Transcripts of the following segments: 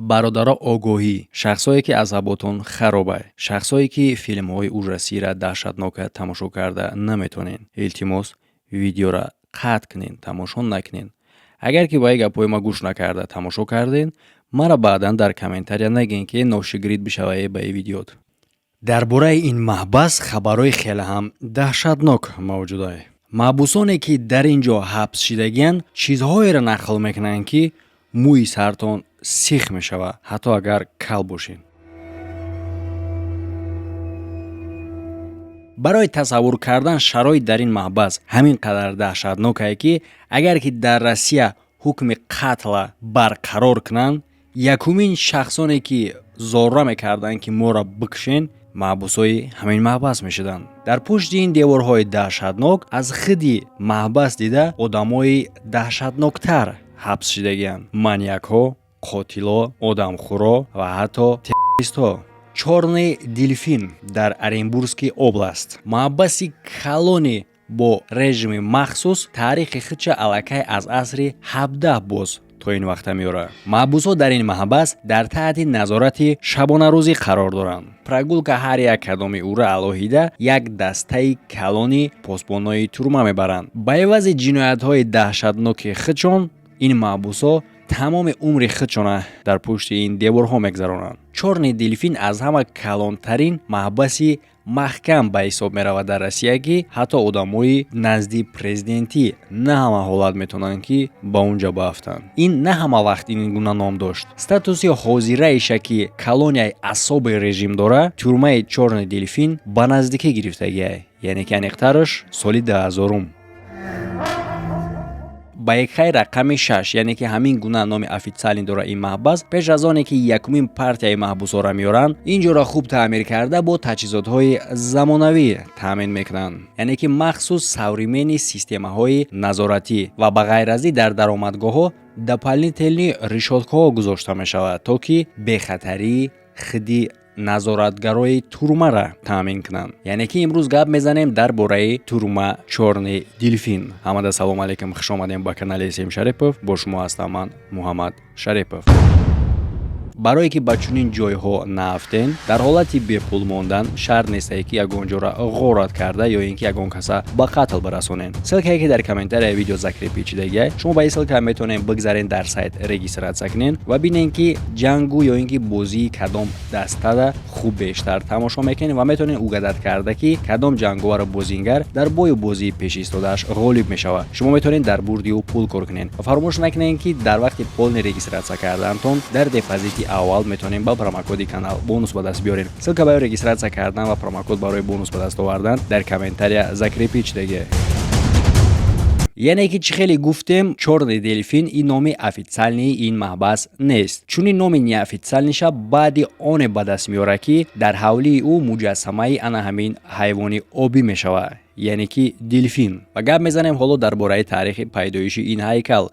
бародаро огоҳӣ, шахсое ки азаботон хароба, шахсое ки филмҳои ужасиро даҳшатнока тамошо карда наметонен. Илтимос, видеоро қатъ кунен, тамошо накунен. Агар ки ба ин гапҳои ма гӯш накарда тамошо карден, мара баъдан дар комментария наген ки ношигирид бишавае ба ин видеот. дар бораи ин маҳбас хабарҳои хеле ҳам даҳшатнок мавҷуданд. маҳбусоне ки дар ин ҷо ҳабс шудагиянд чизҳоеро нақл мекунанд ки мӯи сартон сих мешавад, ҳатто агар кал бошед. барои тасаввур кардан шароит дар ин маҳбас ҳамин қадар даҳшатнокае ки агар ки дар Россия ҳукми қатла барқарор кунанд, якумин шахсоне ки зорра мекарданд ки моро бикушен, маҳбусои ҳамин маҳбас мешуданд. дар пушти ин деворҳои даҳшатнок аз худи маҳбас дида одамои даҳшатноктар ҳабс шудагиянд. маньякҳо, қотило, одамхӯро ва ҳатто террористҳо. Чорный дельфин дар Оренбургский област. маҳбаси калони бо режими махсус таърихи худша аллакай аз асри 17 боз то ин вақта меёрад. маҳбусҳо дар ин маҳбас дар таҳти назорати шабонарӯзӣ қарор доранд. прогулка ҳар як кадоми ӯро алоҳида як дастаи калони посбонои турма мебаранд. ба эвази ҷиноятҳои даҳшатноки худшон, ин маҳбусҳо тамоми умри худшона дар пушти ин деворҳо мегзаронанд. Чорный дельфин аз ҳама калонтарин маҳбаси маҳкам ба ҳисоб меравад дар Россия ки ҳатто одамои назди президентӣ на ҳама ҳолат метавонанд ки ба он ҷо баафтанд. ин на ҳама вақт ин гуна ном дошт. статуси ҳозираиша ки колонияи асоби режим дора, тюрмаи Чорный дельфин ба наздикӣ гирифтагия, яъне ки аниқтараш соли 2000. ба якхай рақами 6, яъне ки ҳамин гуна номи официалӣ дора ин маҳбас, пеш аз оне ки якумин партияи маҳбусоро меёранд, ин ҷоро хуб таъмир карда бо таҷҳизотҳои замонавӣ таъмин мекунанд, яъне ки махсус современи системаҳои назоратӣ ва ба ғайр аз ин дар даромадгоҳҳо дополнительни решоткаҳо гузошта мешавад, то ки бехатарии худи назоратгарои турмаро таъмин кунанд. яъне ки имрӯз гап мезанем дар бораи турма Чорный дельфин. ҳамада салом алейкум, хуш омадем ба канали Сим Шарипов. бо шумо ҳастам ман Муҳаммад Шарипов. барое ки ба чунин ҷойҳо наафтен, дар ҳолати бепул мондан шарт нестае ки ягон ҷоро ғорат карда ё ин ки ягон каса ба қатл барасонен. ссилкае ки дар комментарияи видео закрепи чидагия, шумо ба ин ссилка метавонен бигзарен дар сайт регистратсия кунен ва бинен ки ҷангу ё ин ки бозии кадом дастада хуб бештар тамошо мекунен ва метавонен угадат карда ки кадом ҷангувару бозингар дар бою бозии пешистодааш ғолиб мешавад. шумо метавонен дар бурди ӯ пул кор кунен ва фаромӯш накунен ки дар вақти полни регистратсия кардаантон дар депозити аввал метавонем ба промокоди канал бонус ба даст биёрем. ссилка барои регистратсия кардан ва промокод барои бонус ба даст овардан дар комментария закрепи чидагия. яъне ки чӣ хеле гуфтем, Чорный дельфин ин номи официалнии ин маҳбас нест. чунин номи неофициалниша баъди оне ба даст меёрад ки дар ҳавлии ӯ муҷассамаи ана ҳамин ҳайвони обӣ мешавад, яъне ки дельфин. ва гап мезанем ҳоло дар бораи таърихи пайдоиши ин ҳайкал,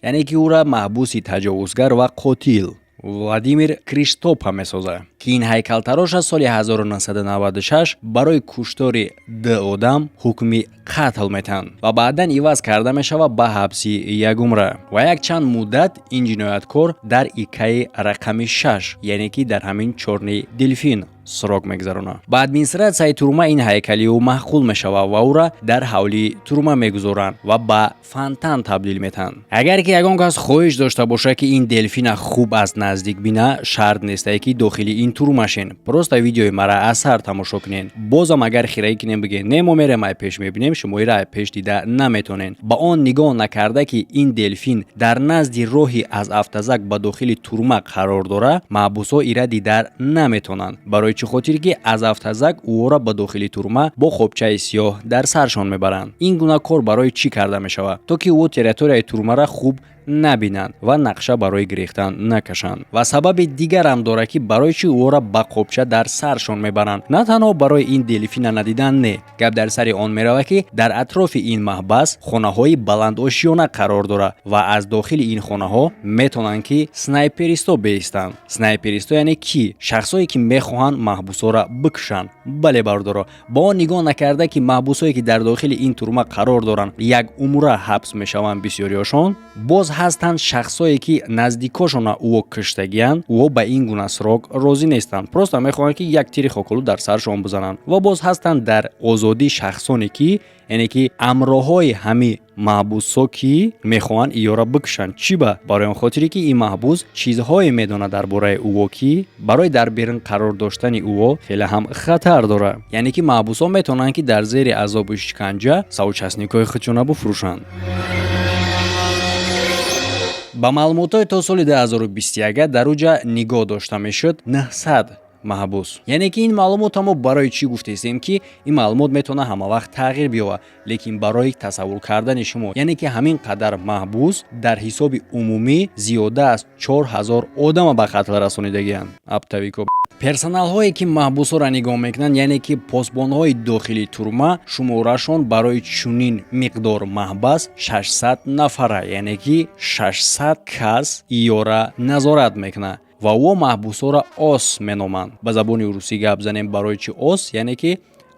яъне ки ӯро маҳбуси таҷовузгар ва қотил Владимир Криштопа месозад ки ин ҳайкалтароша соли 1996 барои куштори 2 одам ҳукми қатл метаҳанд ва баъдан иваз карда мешавад ба ҳабси 1 умра ва якчанд муддат ин ҷинояткор дар икаи рақами 6, яъне ки дар ҳамин Чорный дельфин срок мегзаронад. ба администратсияи турма ин ҳайкали ӯ маҳқул мешавад ва ӯро дар ҳавлии турма мегузоранд ва ба фонтан табдил метаҳанд. агар ки ягон кас хоҳиш дошта бошад ки ин дельфина хуб аз наздик бина, шарт нестае ки дохили ин турмашен. просто видеои мара аз сар тамошо кунен. бозам агар хираӣ кунем биген не мо мерем ай пеш мебинем, шумо ира ай пеш дида наметонен. ба он нигоҳ накарда ки ин дельфин дар назди роҳи аз автозак ба дохили турма қарор дора, маҳбусҳо ира дидар наметонанд. барои чӣ хотир ки аз автозак ӯро ба дохили турма бо хобчаи сиёҳ дар саршон мебаранд. ин гуна кор барои чӣ карда мешавад? то ки ӯ территорияи турмара хуб набинанд ва нақша барои гирифтан накашанд. ва сабаби дигарам дорад ки барои чӣ ӯро ба қобча дар саршон мебаранд. на танҳо барои ин дельфина надидан не, гап дар сари он меравад ки дар атрофи ин маҳбас хонаҳои баландошиёна қарор дорад ва аз дохили ин хонаҳо метавонанд ки снайперисто беистанд. снайперисто яъне ки шахсое ки мехоҳанд маҳбусоро бикушанд. бале бардоро, ба он нигоҳ накарда ки маҳбусое ки дар дохили ин турма қарор доранд 1 умра ҳабс мешаванд бисёриашон, боз ҳастанд шахсое ки наздикошона ӯ киштагиянд, ӯ ба ин гуна срок розӣ нестанд, просто мехоҳанд ки як тири хоколу дар саршон бизананд. Ва боз ҳастанд дар озодӣ шахсоне ки яъне ки амроҳҳои ҳами маҳбусо ки мехоҳанд иёра бикушанд. Чӣ ба? Барои он хотире ки ин маҳбус чизҳое медонад дар бораи ӯ ки барои дар берун қарор доштани ӯ хеле ҳам хатар дорад. Яъне ки маҳбусҳо метавонанд ки дар зери азобу шиканҷа соучастникҳои худшона бифурӯшанд. ба маълумотҳои то соли 2021 дар уҷа нигоҳ дошта мешуд 900 маҳбус. Яъне ки ин маълумотро мо барои чӣ гуфтаистем ки ин маълумот метавонад ҳамавақт тағйир биёбад, лекин барои тасаввур кардани шумо, яъне ки ҳамин қадар маҳбус дар ҳисоби умумӣ зиёда аз 4000 одама ба қатл расонидагиянд. Абтавико персоналҳое ки маҳбусҳоро нигоҳ мекунанд, яъне ки посбонҳои дохили турма, шуморашон барои чунин миқдор маҳбас 600 нафара, яъне ки 600 кас иёра назорат мекунад. Ва ӯ маҳбусҳоро ос меноманд. Ба забони русӣ гап занем барои чӣ ос, яъне ки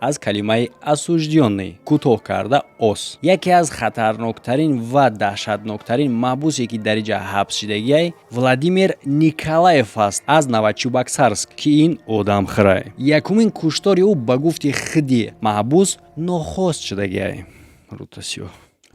аз калимаи осуждённый кӯтоҳ карда ос. Яке аз хатарноктарин ва даҳшатноктарин маҳбусе ки дар иҷа ҳабс шидагиай Владимир Николаев аст аз Новочебоксарск ки ин одамхирай. Якумин куштори ӯ ба гуфти худи маҳбус нохост шидагиай. Рутасиё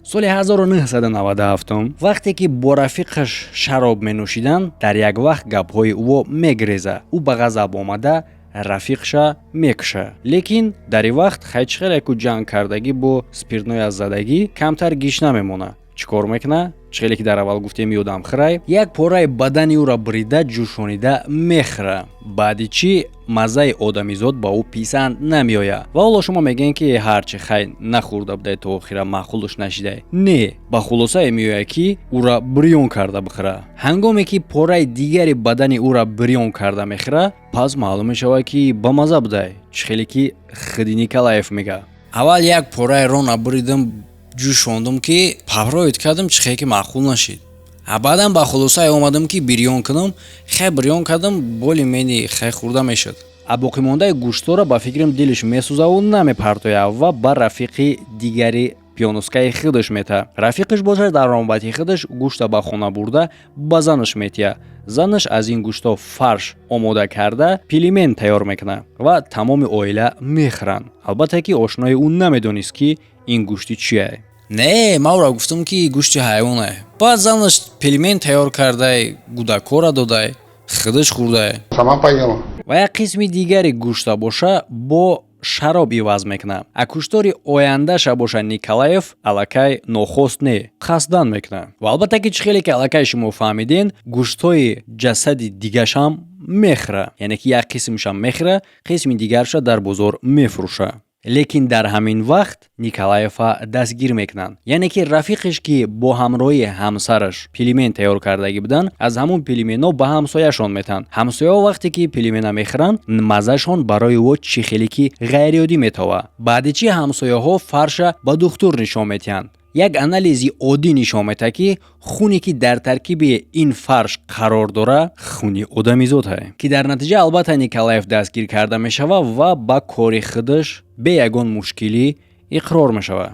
соли 1997 вақте ки бо рафиқаш шароб менӯшиданд, дар як вақт гапҳои ӯ мегреза. ӯ ба ғазаб омада рафиқша мекуша. Лекин дар ин вақт хайчхелеку ҷанг кардагӣ бо спиртное аз задагӣ камтар гиш намемона. Чӣ кор мекуна? Чхеле ки дар аввал гуфтем ёдам хирай, як пораи бадани ӯро брида ҷӯшонида мехӯра. Баъди чӣ маззаи одамизод ба ӯ писанд намеояд. Ва ҳоло шумо мегӯед ки ҳарчи хай нахӯрда будай то охира маъқулаш нашидай. Не, ба хулосае меояд ки ӯро бирён карда бихӯра. Ҳангоме ки пораи дигари бадани ӯро бирён карда мехӯра, пас маълум мешавад ки ба мазза будай. Чхеле ки худи Николаев мега. Аввал як пораи рона бридам ҷӯшондум ки павроид кардам чихе ки маъқул нашид. Баъдан ба хулосае омадам ки бирён кунам, хай бирён кардам, боли мени хай хурда мешуд. Боқимондаи гӯштора ба фикрам дилиш месӯзаву намепартояд ва ба рафиқи дигари пиёнускаи худаш мета. Рафиқаш бошад дар ромбати худаш гӯшта ба хона бурда ба занаш метия. Занаш аз ин гӯшто фарш омода карда пилимен тайёр мекунад ва тамоми оила мехӯранд. Албатта ки ошнои ӯ намедонист ки ин гӯшти чие. Не, ма ӯро гуфтам ки гӯшти ҳайвоне. Баъд занаш пилимен тайёр кардай, гудакора додай, худаш хӯрдай. Ва як қисми дигари гӯшта боша бо шароб иваз мекунад. Куштори ояндаша боша Николаев аллакай нохост не, қасдан мекунад. Ва албатта ки чихеле ки аллакай шумо фаҳмиден, гӯштҳои ҷасади дигашам мехӯра. Яъне ки як қисмшам мехӯра, қисми дигарша дар бозор мефурӯша. Лекин дар ҳамин вақт Николаева дастгир мекунанд. Яъне ки рафиқаш ки бо ҳамроҳи ҳамсараш пилимен тайёр кардагӣ буданд, аз ҳамун пилимено ба ҳамсояшон метаҳанд. Ҳамсояҳо вақте ки пилимена мехӯранд, маззашон барои ӯ чӣ хеле ки ғайриоддӣ метавад. Баъди чӣ ҳамсояҳо фарша ба духтур нишон метиҳанд. Як анализи оддӣ нишон медиҳад ки хуне ки дар таркиби ин фарш қарор дорад, хуни одамизод ҳай. Ки дар натиҷа албатта Николаев дастгир карда мешавад ва ба кори худаш бе ягон мушкилӣ иқрор мешавад.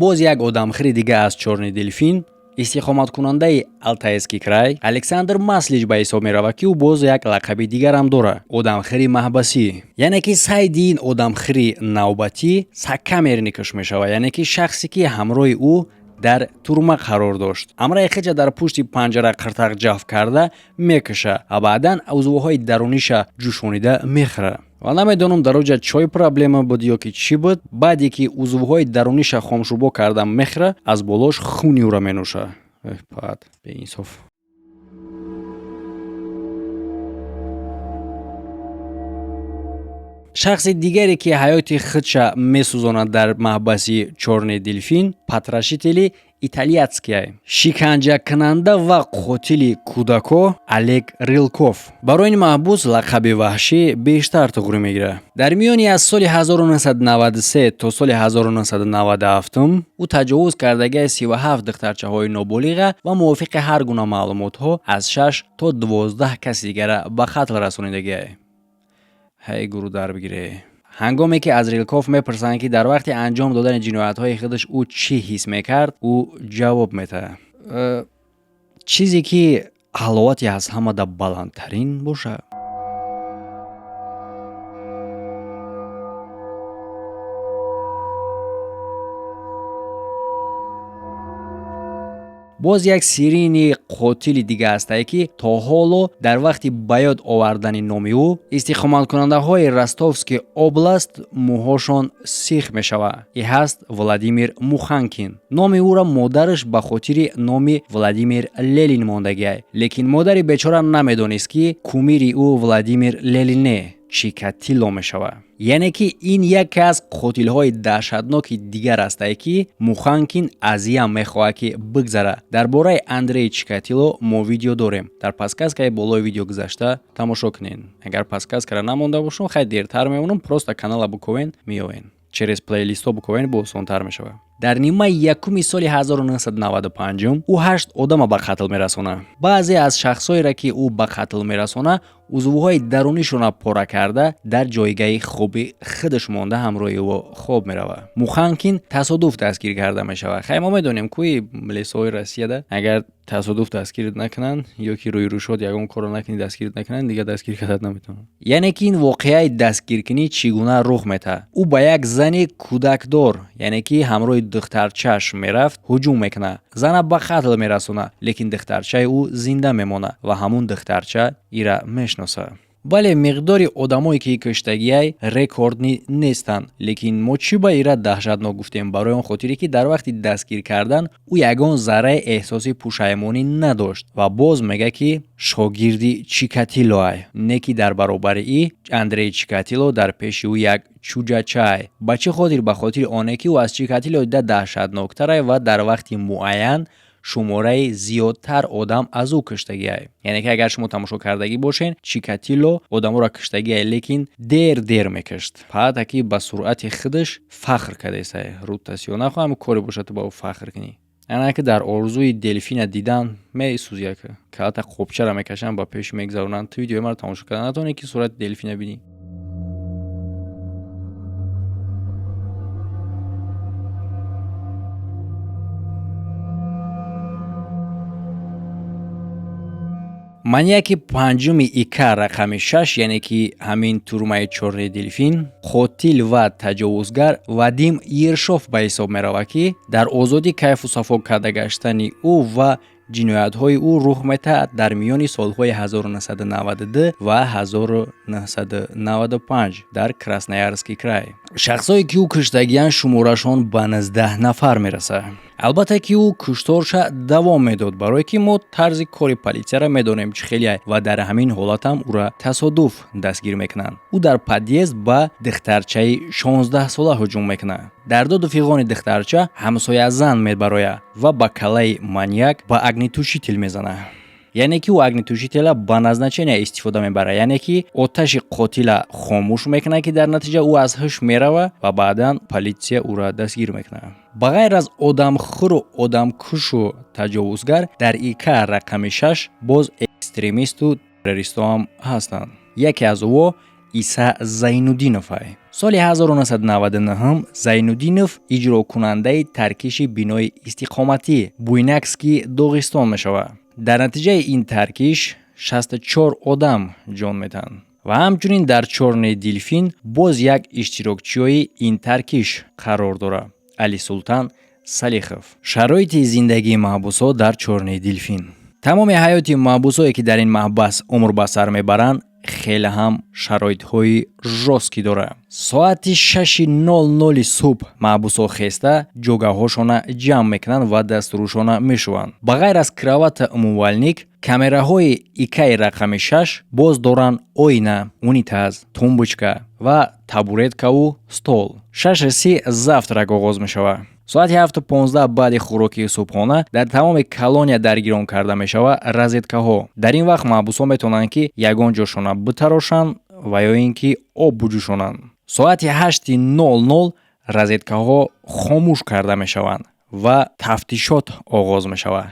боз як одамхири дига аз Чорни Делфин, истиқоматкунандаи Алтайский край, Александр Маслич ба ҳисоб меравад ки ӯ боз як лақаби дигарам дорад, одамхири маҳбасӣ. Яъне ки сайди ин одамхири навбатӣ саккамерникаш мешавад, яъне ки шахсе ки ҳамроҳи ӯ дар турма қарор дошт. Амраи хича дар пушти панҷара қиртақ ҷаф карда мекуша, баъдан узвҳои даруниша ҷӯшонида мехӯрад. Ва намедонам дар оҷа чой проблема буд ё ки чӣ буд, баъде ки узвҳои даруниша хомшӯбо карда мехӯрад, аз болош хуни ӯро менӯша. Пад беинсоф. шахси дигаре ки ҳаёти худша месӯзонад дар маҳбаси Чорни Делфин, Патрашители италиятские. Шиканҷакунанда ва қотили кӯдако Олег Рилков. Барои ин маҳбус лақаби ваҳшӣ бештар туғрӣ мегирад. Дар миёни аз соли 1993 то соли 1997 ӯ таҷовуз кардагиаш 37 духтарчаҳои ноболиға ва мувофиқи ҳар гуна маълумотҳо аз 6 то 12 каси дигара ба қатл расонидагиай. ҳай гуру дар бигирӣ. ҳангоме ки аз Рилков мепурсанд ки дар вақти анҷом додани ҷиноятҳои худаш ӯ чӣ ҳис мекард, ӯ ҷавоб медиҳад: чизе ки ҳаловати аз ҳамада баландтарин бошад. боз як сирини қотили дига ҳастае ки то ҳоло дар вақти ба ёд овардани номи ӯ истиқоматкунандаҳои Ростовский област мӯҳошон сих мешавад. И ҳаст Владимир Муханкин. номи ӯро модараш ба хотири номи Владимир Ленин мондагиай. Лекин модари бечора намедонист ки кумири ӯ Владимир Ленин не, Чикатило мешавад. яъне ки ин яке аз қотилҳои даҳшатноки дигар астае ки Муханкин азиям мехоҳад ки бигзара. дар бораи Андрей Чикатило мо видео дорем. дар паскаскаи болои видео гузашта тамошо кунед. агар паскаскара намонда бошум хай дертар мемонам, просто канала буковен меёвен. через плейлистҳо буковен бо осонтар мешавад. дар нимаи якуми соли 1995 ӯ 8 одама ба қатл мерасонад. баъзе аз шахсҳоеро ки ӯ ба қатл мерасонад узвҳои дарунишона пора карда дар ҷойгаи хоби худаш монда ҳамроҳи ӯ хоб меравад. Муханкин тасодуф дастгир карда мешавад. хай мо медонем кӯи милисоҳои Россияда агар тасодуф дастгирит накунанд ё ки рӯи рӯшод ягон корро накунӣ дастгирит накунанд, дига дастгир карда наметавонанд. яъне ки ин воқеаи дастгиркунӣ чӣ гуна рух метавад. ӯ ба як зани кӯдакдор, яъне ки ҳамроҳи духтарчааш мерафт, ҳуҷум мекунад. зана ба қатл мерасонад, лекин духтарчаи ӯ зинда мемонад ва ҳамун духтарча ира мешносад. бале миқдори одамое ки куштагиай рекордӣ нестанд, лекин мо чӣ ба ира таҳшатнок гуфтем? барои он хотире ки дар вақти дастгир кардан ӯ ягон зарраи эҳсоси пушаймонӣ надошт ва боз мега ки шогирди Чикатилоай, не ки дар баробари и Андрей Чикатило дар пеши ӯ як чӯҷачаай. ба чӣ хотир? ба хотири оне ки ӯ аз Чикатило дида даҳшатноктарай ва дар вақти муайян шумораи зиёдтар одам аз ӯ куштагиай. яъне ки агар шумо тамошо кардагӣ бошен, Чикатило одаморо куштагиай, лекин дер мекашт. фақат ки ба суръати худаш фахр кардесай. рӯтасиё нахоҳам кори бошад ту ба ӯ фахр кунӣ. ана ки дар орзуи делфина дидан месӯзяк. калата қопчара мекашанд ба пеш мегзаронанд. ту видеои маро тамошо кардан натавонӣ ки сурати делфина бинӣ. маньяки панҷуми ика рақами 6, яъне ки ҳамин турмаи чорни делфин, қотил ва таҷовузгар Вадим Ершов ба ҳисоб меравад ки дар озодӣ кайфу сафо карда гаштани ӯ ва ҷиноятҳои ӯ рух метаҳад дар миёни солҳои 1992 ва 1995 дар Красноярский край. шахсҳое ки ӯ куштагиянд шуморашон ба 19 нафар мерасад. албатта ки ӯ кушторша давом медод, барое ки мо тарзи кори политсияро медонем чӣ хеле ва дар ҳамин ҳолатам ӯра тасодуф дастгир мекунанд. ӯ дар подъезд ба духтарчаи 16-сола ҳуҷум мекунад. дар доду фиғони духтарча ҳамсоязан мебарояд ва ба калаи маньяк ба огнетушитель мезанад. яъне ки ӯ огнетушителя ба назначение истифода мебарад, яъне ки оташи қотила хомӯш мекунад ки дар натиҷа ӯ аз ҳуш меравад ва баъдан политсия ӯра дастгир мекунад. ба ғайр аз одамхӯру одамкушу таҷовузгар дар ика рақами 6 боз экстремисту террористҳо ҳам ҳастанд. яке аз ӯҳо Иса Зайнуддиновай. соли 1999 Зайнуддинов иҷрокунандаи таркиши бинои истиқоматӣ Буйнакский Доғистон мешавад. дар натиҷаи ин таркиш 64 одам ҷон медиҳанд. ва ҳамчунин дар чорни делфин боз як иштирокчиёи ин таркиш қарор дорад. Алисултан Салихов. шароити зиндагии маҳбусҳо дар чорни делфин. тамоми ҳаёти маҳбусое ки дар ин маҳбас умр ба сар мебаранд хеле ҳам шароитҳои жостки дорад. соати 6:00 субҳ маҳбусҳо хеста ҷогаҳошона ҷамъ мекунанд ва дастурӯшона мешуванд. ба ғайр аз кравата умумвалник, камераҳои икаи рақами 6 боз доранд оина, унитаз, тумбочка ва табуреткаву стол. 6:30 завтрак оғоз мешавад. соати 7:15 баъди хӯроки субҳона дар тамоми колония даргирон карда мешавад розеткаҳо. Дар ин вақт маҳбусҳо метавонанд ки ягон ҷошона битарошанд ва ё ин ки об буҷӯшонанд. соати 8:00 розеткаҳо хомӯш карда мешаванд ва тафтишот оғоз мешавад.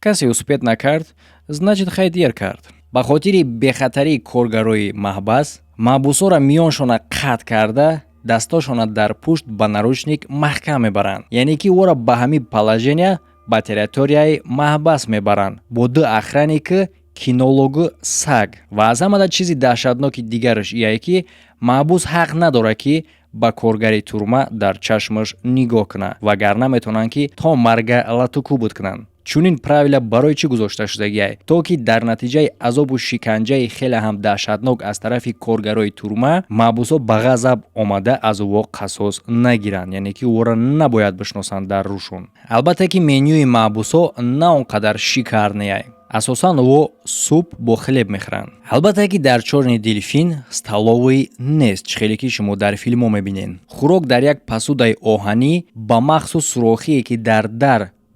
касе успед накард, значит хай дер кард. ба хотири бехатарии коргарои маҳбас, маҳбусҳоро миёншона қатъ карда дастошона дар пушт ба наручник маҳкам мебаранд. яъне ки ӯро ба ҳамин положения ба территорияи маҳбас мебаранд бо ду охранники, кинологу саг. ва аз ҳамада чизи даҳшатноки дигараш ие ки маҳбус ҳақ надорад ки ба коргари турма дар чашмаш нигоҳ кунад, вагарна метавонанд ки то марга латукубуд кунанд. чунин правила барои чӣ гузошта шудагиай? То ки дар натиҷаи азобу шиканҷаи хеле ҳам даҳшатнок аз тарафи коргарои турма маҳбусҳо ба ғазаб омада аз ӯ қасос нагиранд, яъне ки ӯро набояд бишносанд дар рӯшон. албатта ки менюи маҳбусҳо на он қадар шикарнияй. асосан ӯ суп бо хлеб мехӯранд. албатта ки дар чорни делфин столовый нест, чихеле ки шумо дар филмҳо мебинед. хӯрок дар як посудаи оҳанӣ ба махсус сурохие ки дар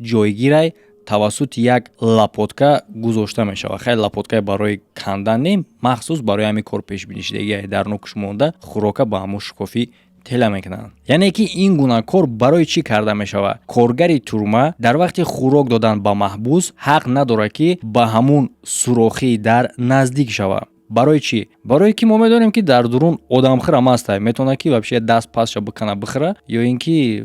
ҷойгирай тавассути як лапотка гузошта мешавад. хеле лапоткаи барои кандан не, махсус барои ҳамин кор пешбинӣ шудагиай. дар нӯкуш монда хӯрока ба ҳамон шукофӣ тела мекунанд. яъне ки ин гуна кор барои чӣ карда мешавад? коргари турма дар вақти хӯрок додан ба маҳбус ҳақ надорад ки ба ҳамун сурохии дар наздик шавад. барои чӣ? барое ки мо медонем ки дар дурун одамхӯр ҳам аст, метавонад ки вообще даст пасша бикана бихӯра ё ин ки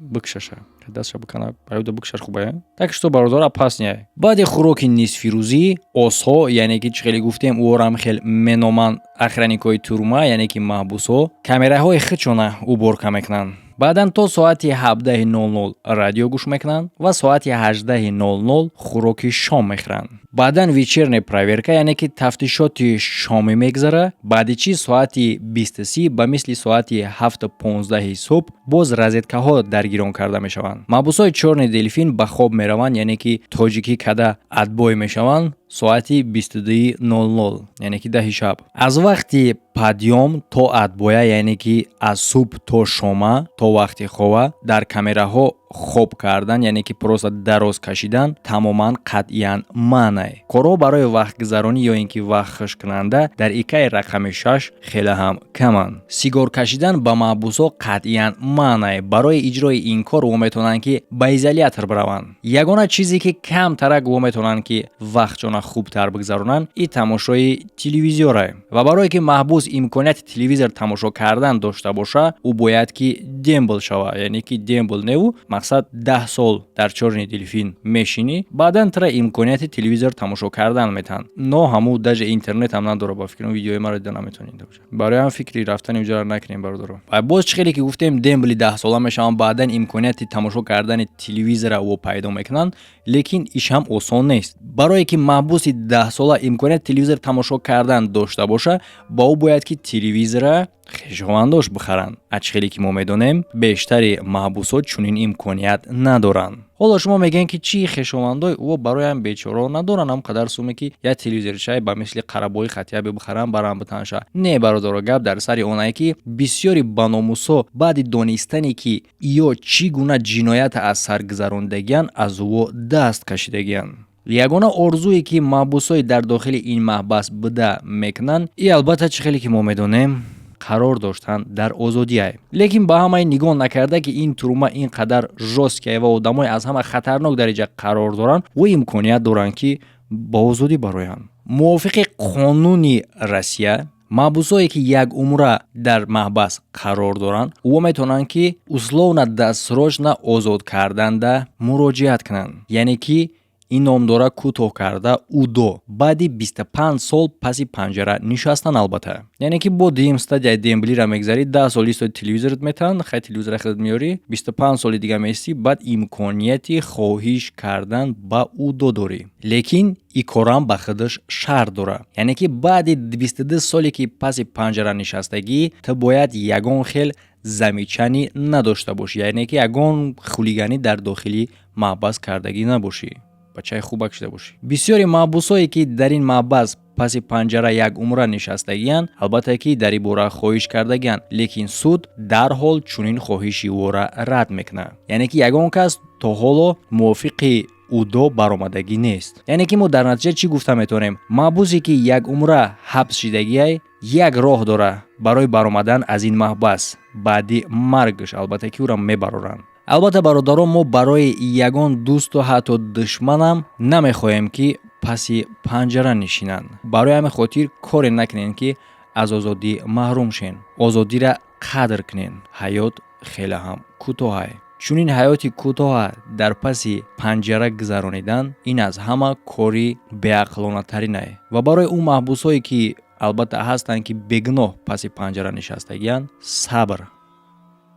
бикшаша. дастша бикана баюда бикшаш хубая. так что бародора пас не. баъди хӯроки нисфирӯзӣ осҳо, яъне ки чӣ хеле гуфтем ӯро ҳам хел меноманд охранникои турма, яъне ки маҳбусҳо камераҳои худшона уборка мекунанд. баъдан то соати 17:00 радио гӯш мекунанд ва соати 18:00 хӯроки шом мехӯранд. баъдан вечерне проверка, яъне ки тафтишоти шомӣ мегзара. баъди чӣ соати 23 ба мисли соати 7:15 субҳ боз розеткаҳо даргирон карда мешаванд. маҳбусҳои чорни делфин ба хоб мераванд, яъне ки тоҷикӣ када адбой мешаванд соати 22:00, яъне ки 10 шаб. аз вақти падём то адбоя, яъне ки аз субҳ то шома, то вақти хова дар камераҳо хоб кардан, яъне ки просто дароз кашидан тамоман қатъиян маънай. корҳо барои вақтгузаронӣ ё ин ки вақт хушкунанда дар икаи рақами 6 хеле ҳам каманд. сигор кашидан ба маҳбусҳо қатъиян маънай. барои иҷрои ин кор ӯ метавонанд ки ба изолятор бираванд. ягона чизе ки камтарак ӯ метавонанд ки вақтшона хубтар бигзаронанд и тамошои телевизиёре. ва барое ки маҳбус имконияти телевизор тамошо кардан дошта боша, ӯ бояд ки дембл шавад, яъне ки дембл неву мақсад 10 сол дар чорни делфин мешинӣ, баъдан тра имконияти телевизор тамошо кардан метан. но ҳаму даже интернет ҳам надора, ба фикрам видеои маро дида наметонед. барои ҳам фикри рафтани уҷара накунем бародаро. ва боз чӣ хеле ки гуфтем дембли 10 сола мешаванд, баъдан имконияти тамошо кардани телевизора ӯ пайдо мекунанд, лекин иш ҳам осон нест. барое ки маҳбуси 10 сола имконияти телевизор тамошо кардан дошта боша, ба ӯ бояд ки телевизора хишовандош бихаранд. аз чӣ хеле ки мо медонем бештари маҳбусҳо чунин имконият надоранд. ҳоло шумо мегӯед ки чӣ хишовандои ӯ бароям бечора надоранд ҳам қадар суме ки як телевизорчай ба мисли қарабои хатия бибихаранд барам битанша. не бародаро, гап дар сари онае ки бисёри баномусо баъди донистане ки ё чӣ гуна ҷиноят аз сар гузарондагиянд аз ӯ даст кашидагиянд. ягона орзуе ки маҳбусҳои дар дохили ин маҳбас буда мекунанд и албатта чӣ хеле ки мо медонем қарор доштан дар озодиай. лекин ба ҳамаи нигоҳ накарда ки ин турма ин қадар жесткия ва одамои аз ҳама хатарнок дараҷа қарор доранд, ӯ имконият доранд ки ба озодӣ бароянд. мувофиқи қонуни Россия, маҳбусҳое ки як умра дар маҳбас қарор доранд, ӯ метавонанд ки условно-досрочно озод карданда муроҷиат кунанд. яъне ки ин номдора кӯтоҳ карда удо баъди 25 сол паси панҷара нишастан. албатта яъне ки бо дим стадияи демблира мегзарӣ, 10 сол истоди телевизорат метан, хай телевизора худат меёрӣ, 25 соли дига мести, баъд имконияти хоҳиш кардан ба удо дорӣ. лекин и корам ба худаш шарт дора, яъне ки баъди 22 соле ки паси панҷара нишастагӣ, ту бояд ягон хел замичанӣ надошта бошӣ, яъне ки ягон хулиганӣ дар дохили маҳбас кардагӣ набошӣ. ба бачаи хубак шуда бошӣ. Бисёри маҳбусое ки дар ин маҳбас паси панҷара як умра нишастагиянд, албатта ки дар ин бора хоҳиш кардагиянд, лекин суд дарҳол чунин хоҳиши ӯро рад мекунад. Яъне ки ягон кас то ҳоло мувофиқи удо баромадагӣ нест. Яъне ки мо дар натиҷа чӣ гуфта метавонем? Маҳбусе ки як умра ҳабс шидагиай як роҳ дора барои баромадан аз ин маҳбас баъди маргаш, албатта ки ӯро мебароранд. Албатта бародарон, мо барои ягон дӯсту ҳатто душманам намехоҳем ки паси панҷара нишинанд. Барои ҳамин хотир коре накунед ки аз озодӣ маҳрум шен. Озодиро қадр кунед. Ҳаёт хеле ҳам кӯтоҳ. Чунин ҳаёти кӯтоҳа дар паси панҷара гузаронидан ин аз ҳама кори беақлонатаринае. Ва барои он маҳбусое ки албатта ҳастанд ки бегуноҳ паси панҷара нишастагиянд, сабр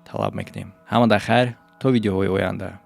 талаб мекунем. Ҳамада хайр то видеоҳои оянда.